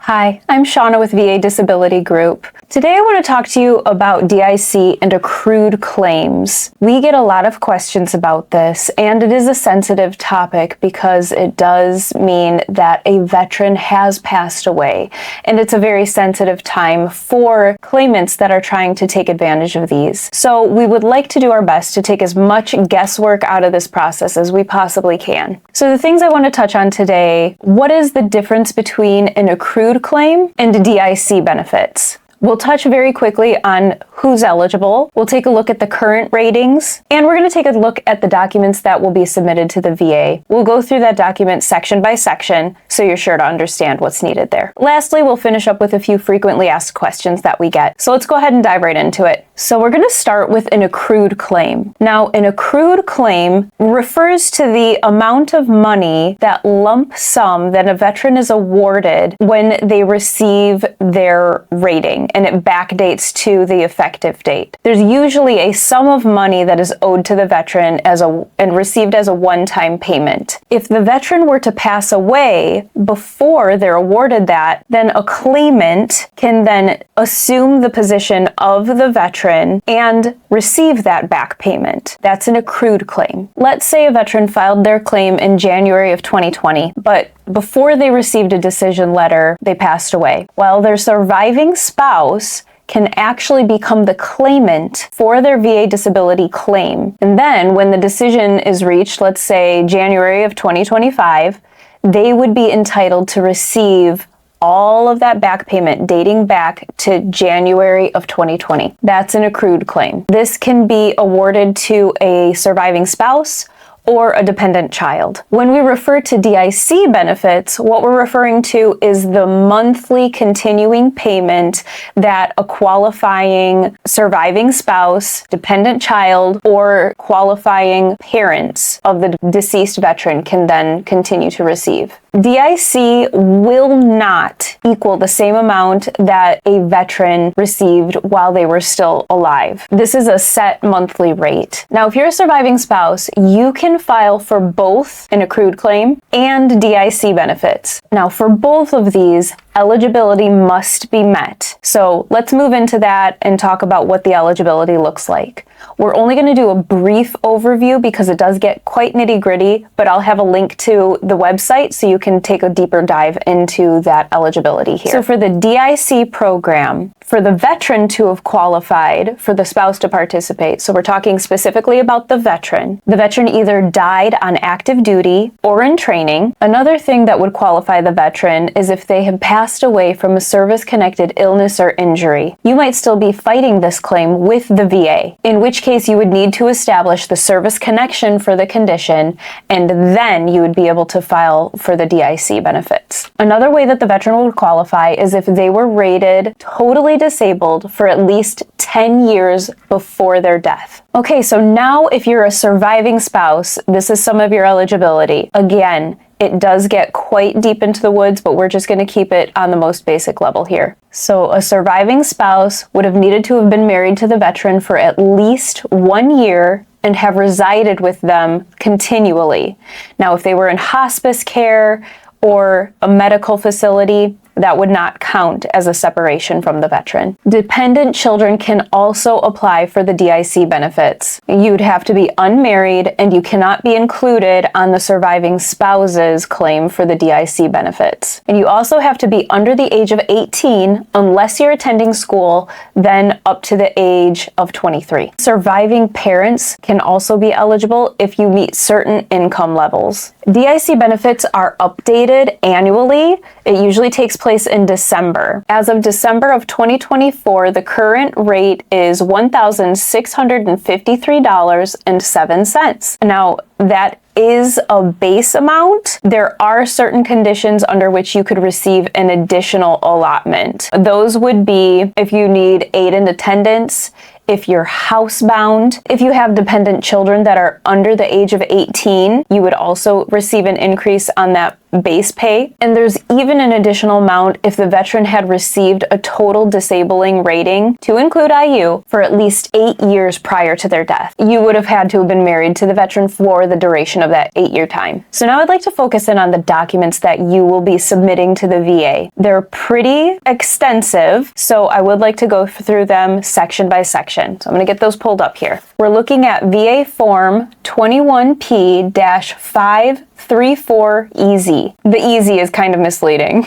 Hi, I'm Shauna with VA Disability Group. Today I want to talk to you about DIC and accrued claims. We get a lot of questions about this, and it is a sensitive topic because it does mean that a veteran has passed away, and it's a very sensitive time for claimants that are trying to take advantage of these. So we would like to do our best to take as much guesswork out of this process as we possibly can. So the things I want to touch on today: what is the difference between an accrued claim and DIC benefits? We'll touch very quickly on who's eligible. We'll take a look at the current ratings, and we're going to take a look at the documents that will be submitted to the VA. We'll go through that document section by section, so you're sure to understand what's needed there. Lastly, we'll finish up with a few frequently asked questions that we get. So let's go ahead and dive right into it. So we're going to start with an accrued claim. Now, an accrued claim refers to the amount of money, that lump sum that a veteran is awarded when they receive their rating, and it backdates to the effective date. There's usually a sum of money that is owed to the veteran and received as a one-time payment. If the veteran were to pass away before they're awarded that, then a claimant can then assume the position of the veteran and receive that back payment. That's an accrued claim. Let's say a veteran filed their claim in January of 2020, but before they received a decision letter, they passed away. Well, their surviving spouse can actually become the claimant for their VA disability claim. And then when the decision is reached, let's say January of 2025, they would be entitled to receive all of that back payment dating back to January of 2020. That's an accrued claim. This can be awarded to a surviving spouse or a dependent child. When we refer to DIC benefits, what we're referring to is the monthly continuing payment that a qualifying surviving spouse, dependent child, or qualifying parents of the deceased veteran can then continue to receive. DIC will not equal the same amount that a veteran received while they were still alive. This is a set monthly rate. Now, if you're a surviving spouse, you can file for both an accrued claim and DIC benefits. Now, for both of these, eligibility must be met. So let's move into that and talk about what the eligibility looks like. We're only going to do a brief overview because it does get quite nitty-gritty, but I'll have a link to the website so you can take a deeper dive into that eligibility here. So for the DIC program, for the veteran to have qualified for the spouse to participate, so we're talking specifically about the veteran either died on active duty or in training. Another thing that would qualify the veteran is if they had passed away from a service-connected illness or injury. You might still be fighting this claim with the VA, in which case you would need to establish the service connection for the condition, and then you would be able to file for the DIC benefits. Another way that the veteran would qualify is if they were rated totally disabled for at least 10 years before their death. Okay, so now if you're a surviving spouse, this is some of your eligibility. Again, it does get quite deep into the woods, but we're just going to keep it on the most basic level here. So a surviving spouse would have needed to have been married to the veteran for at least 1 year and have resided with them continually. Now, if they were in hospice care or a medical facility, that would not count as a separation from the veteran. Dependent children can also apply for the DIC benefits. You'd have to be unmarried, and you cannot be included on the surviving spouse's claim for the DIC benefits. And you also have to be under the age of 18 unless you're attending school, then up to the age of 23. Surviving parents can also be eligible if you meet certain income levels. DIC benefits are updated annually. It usually takes place in December. As of December of 2024, the current rate is $1,653.07. Now, that is a base amount. There are certain conditions under which you could receive an additional allotment. Those would be if you need aid in attendance, if you're housebound, if you have dependent children that are under the age of 18, you would also receive an increase on that base pay. And there's even an additional amount if the veteran had received a total disabling rating, to include IU, for at least 8 years prior to their death. You would have had to have been married to the veteran for the duration of that 8-year time. So now I'd like to focus in on the documents that you will be submitting to the VA. They're pretty extensive, so I would like to go through them section by section. So I'm going to get those pulled up here. We're looking at VA Form 21P-534EZ. The EZ is kind of misleading.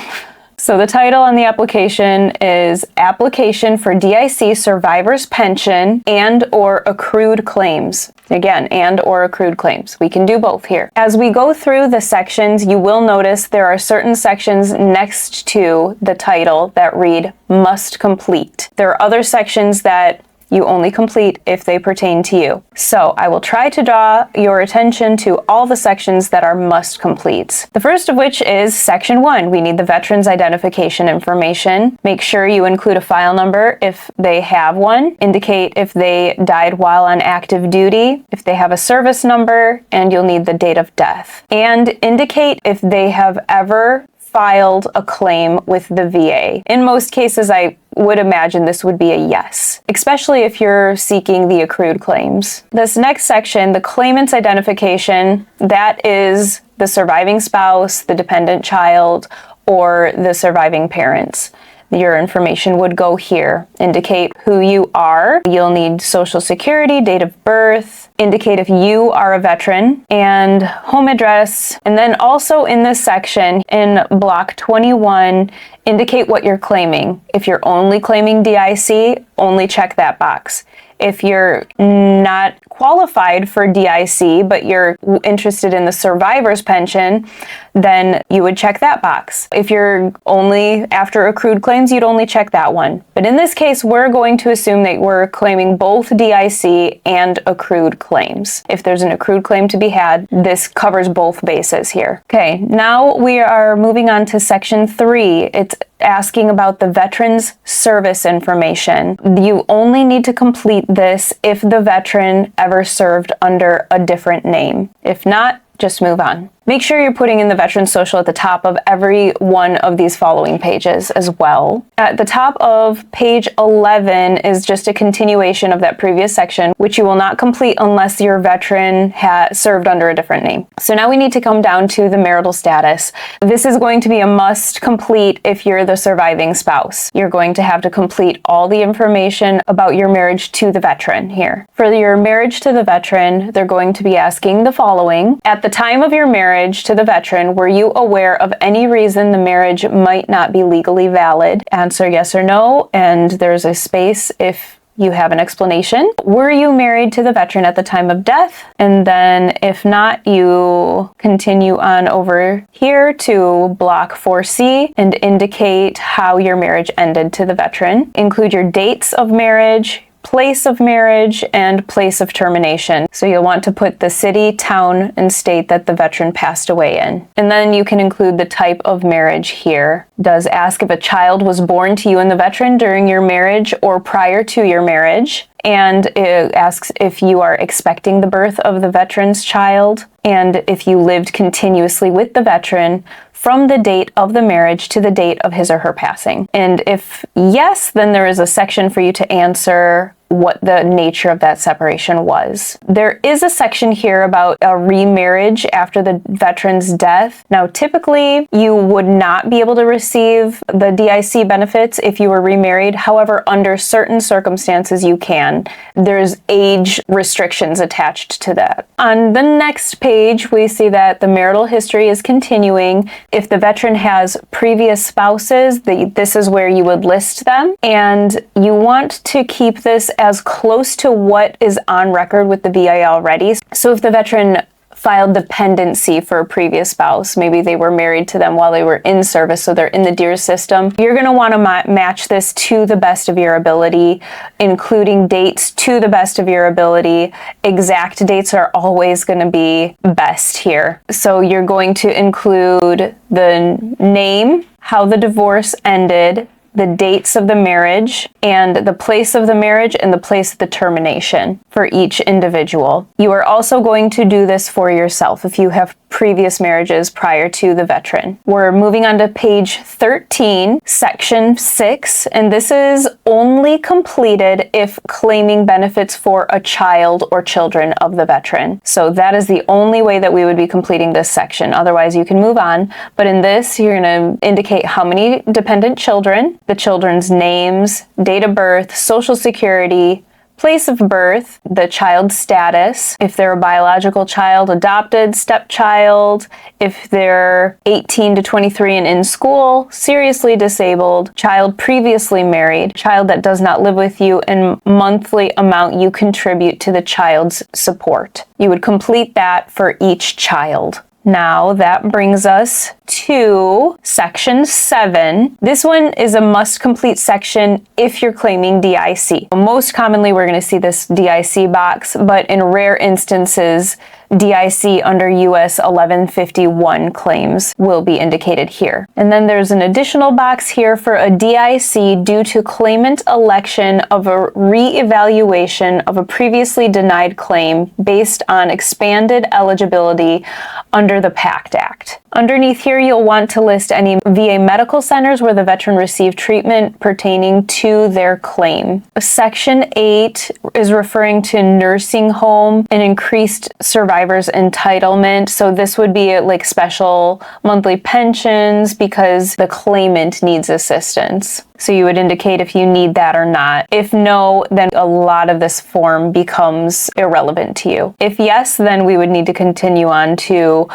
So the title on the application is Application for DIC Survivors Pension and or Accrued Claims. Again, and or accrued claims. We can do both here. As we go through the sections, you will notice there are certain sections next to the title that read must complete. There are other sections that you only complete if they pertain to you. So I will try to draw your attention to all the sections that are must completes. The first of which is section 1. We need the veteran's identification information. Make sure you include a file number if they have one. Indicate if they died while on active duty, if they have a service number, and you'll need the date of death. And indicate if they have ever filed a claim with the VA. In most cases, I would imagine this would be a yes, especially if you're seeking the accrued claims. This next section, the claimant's identification, that is the surviving spouse, the dependent child, or the surviving parents. Your information would go here. Indicate who you are. You'll need social security, date of birth, indicate if you are a veteran, and home address. And then also in this section, in block 21, indicate what you're claiming. If you're only claiming DIC, only check that box. If you're not qualified for DIC, but you're interested in the survivor's pension, then you would check that box. If you're only after accrued claims, you'd only check that one. But in this case, we're going to assume that we're claiming both DIC and accrued claims. If there's an accrued claim to be had, this covers both bases here. Okay, now we are moving on to section 3. It's asking about the veteran's service information. You only need to complete this if the veteran ever served under a different name. If not, just move on. Make sure you're putting in the veteran's social at the top of every one of these following pages as well. At the top of page 11 is just a continuation of that previous section, which you will not complete unless your veteran has served under a different name. So now we need to come down to the marital status. This is going to be a must complete if you're the surviving spouse. You're going to have to complete all the information about your marriage to the veteran here. For your marriage to the veteran, they're going to be asking the following. At the time of your marriage to the veteran, were you aware of any reason the marriage might not be legally valid? Answer yes or no, and there's a space if you have an explanation. Were you married to the veteran at the time of death? And then if not, you continue on over here to block 4C and indicate how your marriage ended to the veteran. Include your dates of marriage, place of marriage, and place of termination. So you'll want to put the city, town, and state that the veteran passed away in. And then you can include the type of marriage here. Does ask if a child was born to you and the veteran during your marriage or prior to your marriage. And it asks if you are expecting the birth of the veteran's child, and if you lived continuously with the veteran from the date of the marriage to the date of his or her passing. And if yes, then there is a section for you to answer what the nature of that separation was. There is a section here about a remarriage after the veteran's death. Now, typically, you would not be able to receive the DIC benefits if you were remarried. However, under certain circumstances, you can. There's age restrictions attached to that. On the next page, we see that the marital history is continuing. If the veteran has previous spouses, this is where you would list them. And you want to keep this as close to what is on record with the VA already. So if the veteran filed dependency for a previous spouse, maybe they were married to them while they were in service, so they're in the DIR system, you're going to want to match this to the best of your ability, including dates to the best of your ability. Exact dates are always going to be best here. So you're going to include the name, how the divorce ended, the dates of the marriage, and the place of the marriage and the place of the termination for each individual. You are also going to do this for yourself. If you have previous marriages prior to the veteran. We're moving on to page 13, section 6, and this is only completed if claiming benefits for a child or children of the veteran. So that is the only way that we would be completing this section. Otherwise, you can move on. But in this, you're going to indicate how many dependent children, the children's names, date of birth, social security, place of birth, the child's status, if they're a biological child, adopted, stepchild, if they're 18 to 23 and in school, seriously disabled, child previously married, child that does not live with you, and monthly amount you contribute to the child's support. You would complete that for each child. Now that brings us to section 7. This one is a must complete section if you're claiming DIC. Most commonly we're going to see this DIC box, but in rare instances DIC under US 1151 claims will be indicated here. And then there's an additional box here for a DIC due to claimant election of a re-evaluation of a previously denied claim based on expanded eligibility under the PACT Act. Underneath here, you'll want to list any VA medical centers where the veteran received treatment pertaining to their claim. Section 8 is referring to nursing home and increased survivors entitlement. So this would be like special monthly pensions because the claimant needs assistance. So you would indicate if you need that or not. If no, then a lot of this form becomes irrelevant to you. If yes, then we would need to continue on to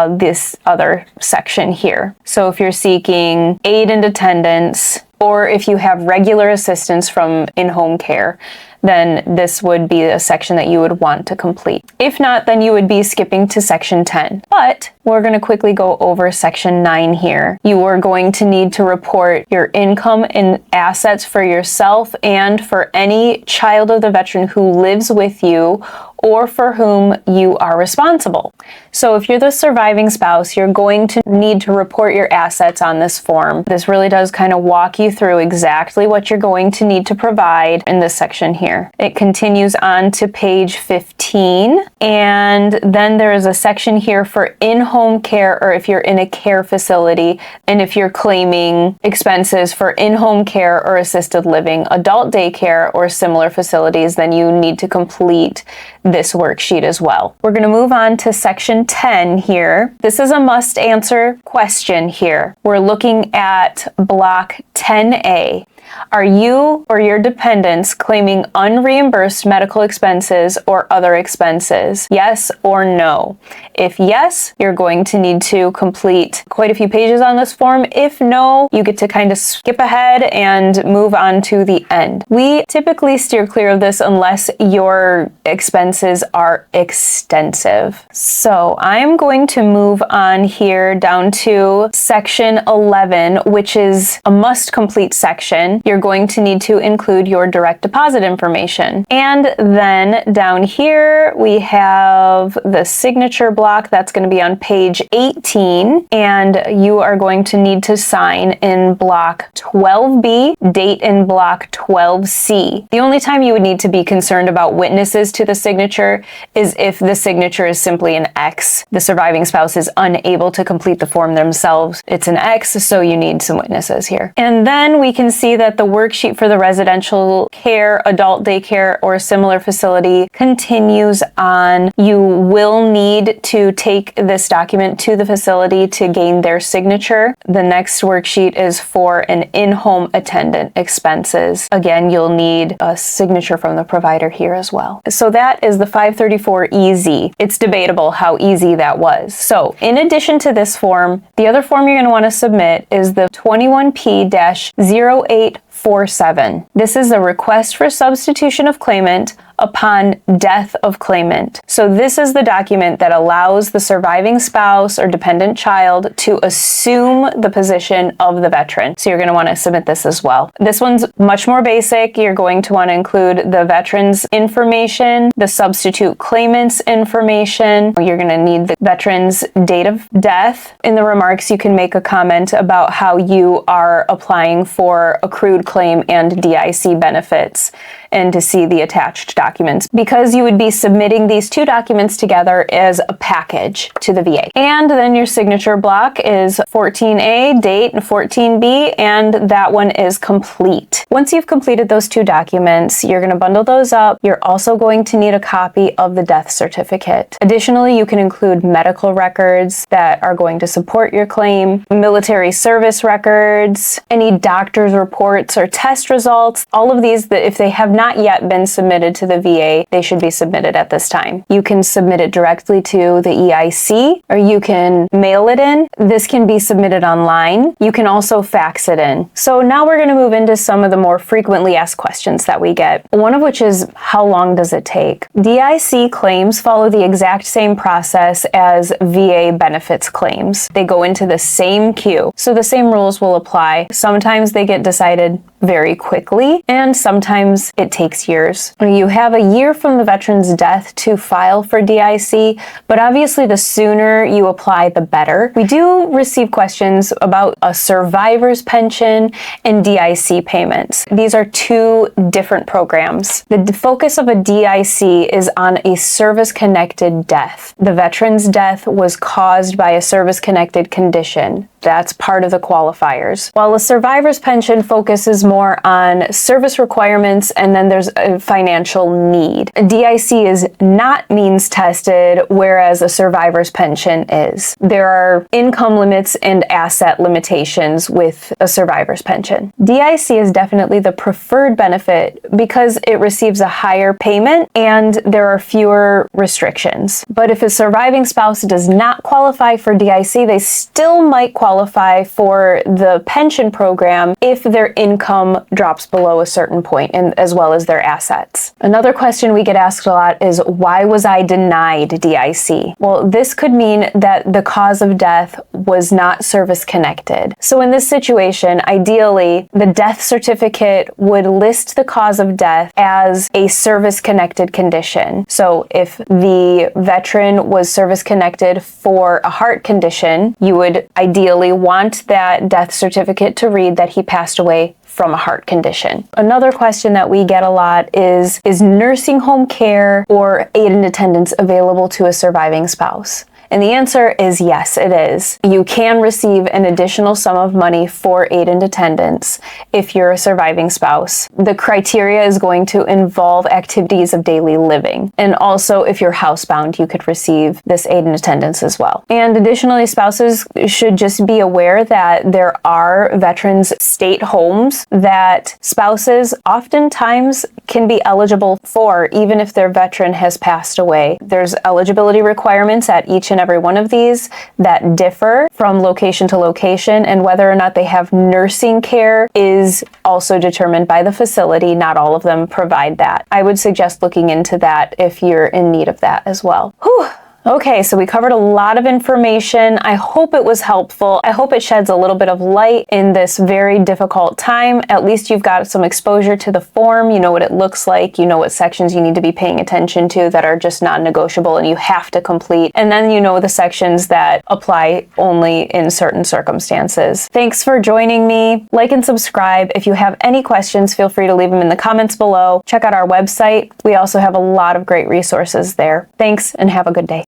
this other section here. So if you're seeking aid and attendance, or if you have regular assistance from in-home care, then this would be a section that you would want to complete. If not, then you would be skipping to section 10. But we're going to quickly go over section 9 here. You are going to need to report your income and assets for yourself and for any child of the veteran who lives with you or for whom you are responsible. So if you're the surviving spouse, you're going to need to report your assets on this form. This really does kind of walk you through exactly what you're going to need to provide in this section here. It continues on to page 15, and then there is a section here for in-home care, or if you're in a care facility, and if you're claiming expenses for in-home care or assisted living, adult daycare, or similar facilities, then you need to complete this worksheet as well. We're going to move on to section 10 here. This is a must answer question here. We're looking at block 10A. Are you or your dependents claiming unreimbursed medical expenses or other expenses? Yes or no? If yes, you're going to need to complete quite a few pages on this form. If no, you get to kind of skip ahead and move on to the end. We typically steer clear of this unless your expenses are extensive. So I'm going to move on here down to section 11, which is a must complete section. You're going to need to include your direct deposit information. And then down here, we have the signature block that's going to be on page 18. And you are going to need to sign in block 12B, date in block 12C. The only time you would need to be concerned about witnesses to the signature is if the signature is simply an X. The surviving spouse is unable to complete the form themselves. It's an X, so you need some witnesses here. And then we can see that the worksheet for the residential care, adult daycare, or similar facility continues on. You will need to take this document to the facility to gain their signature. The next worksheet is for an in-home attendant expenses. Again, you'll need a signature from the provider here as well. So that is the 534 EZ. It's debatable how easy that was. So in addition to this form, the other form you're going to want to submit is the 21P-0847. This is a request for substitution of claimant upon death of claimant. So this is the document that allows the surviving spouse or dependent child to assume the position of the veteran. So you're going to want to submit this as well. This one's much more basic. You're going to want to include the veteran's information, the substitute claimant's information. You're going to need the veteran's date of death. In the remarks, you can make a comment about how you are applying for accrued Accrued Claim and DIC Benefits, and to see the attached documents, because you would be submitting these two documents together as a package to the VA. And then your signature block is 14A, date, and 14B, and that one is complete. Once you've completed those two documents, you're going to bundle those up. You're also going to need a copy of the death certificate. Additionally, you can include medical records that are going to support your claim, military service records, any doctor's reports or test results. All of these, that if they have not yet been submitted to the VA, they should be submitted at this time. You can submit it directly to the EIC, or you can mail it in. This can be submitted online. You can also fax it in. So now we're going to move into some of the more frequently asked questions that we get, one of which is, how long does it take? DIC claims follow the exact same process as VA benefits claims. They go into the same queue, so the same rules will apply. Sometimes they get decided very quickly, and sometimes it takes years. You have a year from the veteran's death to file for DIC, but obviously the sooner you apply, the better. We do receive questions about a survivor's pension and DIC payments. These are two different programs. The focus of a DIC is on a service-connected death. The veteran's death was caused by a service-connected condition. That's part of the qualifiers. While a survivor's pension focuses more on service requirements, and then there's a financial need. A DIC is not means tested, whereas a survivor's pension is. There are income limits and asset limitations with a survivor's pension. DIC is definitely the preferred benefit because it receives a higher payment and there are fewer restrictions. But if a surviving spouse does not qualify for DIC, they still might qualify for the pension program if their income drops below a certain point, and as well as their assets. Another question we get asked a lot is, why was I denied DIC? Well, this could mean that the cause of death was not service connected. So in this situation, ideally, the death certificate would list the cause of death as a service connected condition. So if the veteran was service connected for a heart condition, you would ideally want that death certificate to read that he passed away from a heart condition. Another question that we get a lot is nursing home care or aid and attendance available to a surviving spouse? And the answer is yes, it is. You can receive an additional sum of money for aid and attendance if you're a surviving spouse. The criteria is going to involve activities of daily living. And also, if you're housebound, you could receive this aid and attendance as well. And additionally, spouses should just be aware that there are veterans' state homes that spouses oftentimes can be eligible for, even if their veteran has passed away. There's eligibility requirements at each and every one of these that differ from location to location, and whether or not they have nursing care is also determined by the facility. Not all of them provide that. I would suggest looking into that if you're in need of that as well. Whew. Okay, so we covered a lot of information. I hope it was helpful. I hope it sheds a little bit of light in this very difficult time. At least you've got some exposure to the form. You know what it looks like. You know what sections you need to be paying attention to that are just non-negotiable and you have to complete. And then you know the sections that apply only in certain circumstances. Thanks for joining me. Like and subscribe. If you have any questions, feel free to leave them in the comments below. Check out our website. We also have a lot of great resources there. Thanks and have a good day.